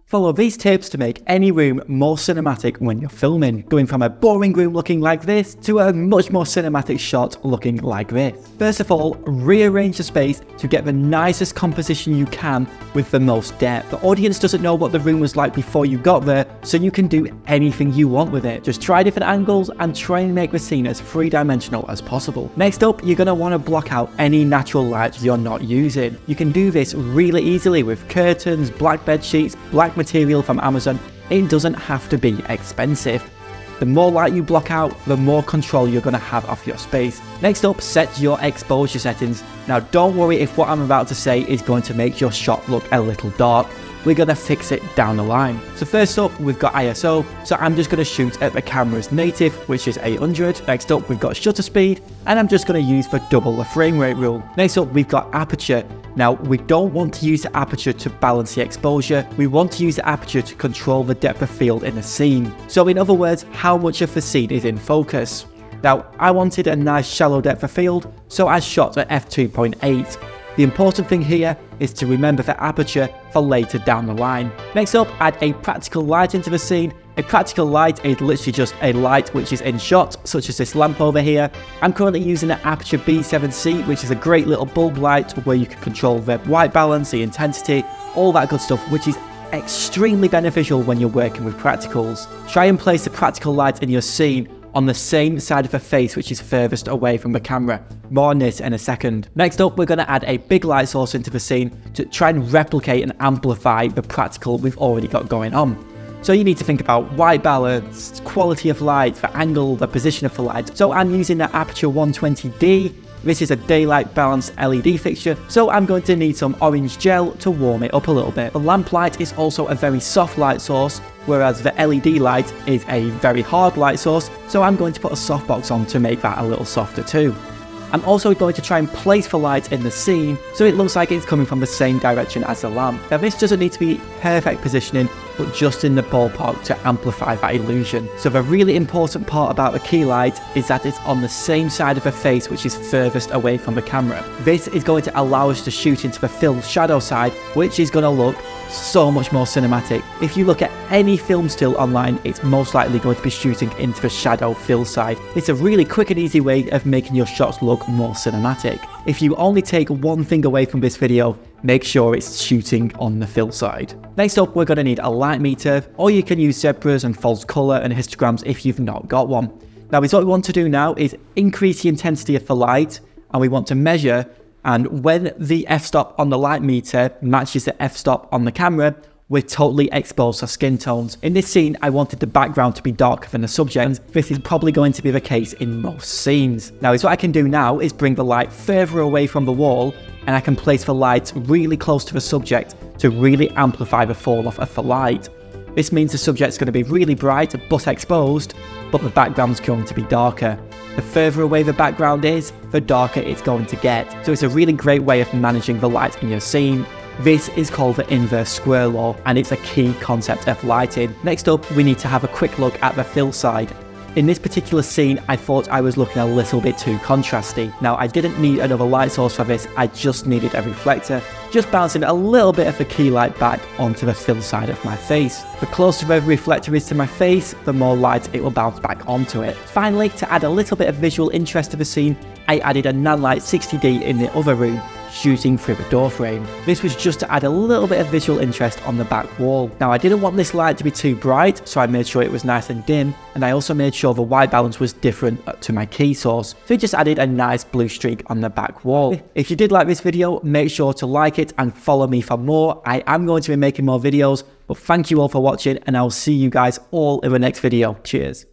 Follow these tips to make any room more cinematic when you're filming, going from a boring room looking like this to a much more cinematic shot looking like this. First of all, rearrange the space to get the nicest composition you can with the most depth. The audience doesn't know what the room was like before you got there, so you can do anything you want with it. Just try different angles and try and make the scene as three-dimensional as possible. Next up, you're going to want to block out any natural light you're not using. You can do this really easily with curtains, black bed sheets, black material from Amazon. It doesn't have to be expensive. The more light you block out, the more control you're going to have of your space. Next up, set your exposure settings. Now don't worry if what I'm about to say is going to make your shot look a little dark. We're going to fix it down the line. So first up, we've got ISO, so I'm just going to shoot at the camera's native, which is 800. Next up, we've got shutter speed, and I'm just going to use for double the frame rate rule. Next up, we've got aperture. Now, we don't want to use the aperture to balance the exposure, we want to use the aperture to control the depth of field in the scene. So in other words, how much of the scene is in focus. Now, I wanted a nice shallow depth of field, so I shot at f2.8. The important thing here is to remember the aperture for later down the line. Next up, add a practical light into the scene. A practical light is literally just a light which is in shot, such as this lamp over here. I'm currently using an Aputure B7C, which is a great little bulb light where you can control the white balance, the intensity, all that good stuff, which is extremely beneficial when you're working with practicals. Try and place the practical light in your scene on the same side of the face which is furthest away from the camera. More on this in a second. Next up, we're going to add a big light source into the scene to try and replicate and amplify the practical we've already got going on. So you need to think about white balance, quality of light, the angle, the position of the light. So I'm using the Aputure 120D. This is a daylight balanced LED fixture, so I'm going to need some orange gel to warm it up a little bit. The lamp light is also a very soft light source, whereas the LED light is a very hard light source, so I'm going to put a softbox on to make that a little softer too. I'm also going to try and place the light in the scene so it looks like it's coming from the same direction as the lamp. Now this doesn't need to be perfect positioning, but just in the ballpark to amplify that illusion. So the really important part about the key light is that it's on the same side of the face which is furthest away from the camera. This is going to allow us to shoot into the fill shadow side, which is going to look so much more cinematic. If you look at any film still online, it's most likely going to be shooting into the shadow fill side. It's a really quick and easy way of making your shots look more cinematic. If you only take one thing away from this video, make sure it's shooting on the fill side. Next up, we're going to need a light meter, or you can use zebras and false color and histograms if you've not got one. Now, what we want to do now is increase the intensity of the light, and we want to measure, and when the f-stop on the light meter matches the f-stop on the camera, we're totally exposed to skin tones. In this scene, I wanted the background to be darker than the subject, and this is probably going to be the case in most scenes. Now, what I can do now is bring the light further away from the wall, and I can place the light really close to the subject to really amplify the fall off of the light. This means the subject's going to be really bright but exposed, but the background's going to be darker. The further away the background is, the darker it's going to get. So it's a really great way of managing the light in your scene. This is called the inverse square law, and it's a key concept of lighting. Next up, we need to have a quick look at the fill side. In this particular scene, I thought I was looking a little bit too contrasty. Now, I didn't need another light source for this, I just needed a reflector, just bouncing a little bit of the key light back onto the fill side of my face. The closer the reflector is to my face, the more light it will bounce back onto it. Finally, to add a little bit of visual interest to the scene, I added a Nanlite 60D in the other room, shooting through the door frame. This was just to add a little bit of visual interest on the back wall. Now, I didn't want this light to be too bright, so I made sure it was nice and dim, and I also made sure the white balance was different to my key source, so I just added a nice blue streak on the back wall. If you did like this video, make sure to like it and follow me for more. I am going to be making more videos, but thank you all for watching, and I'll see you guys all in the next video. Cheers.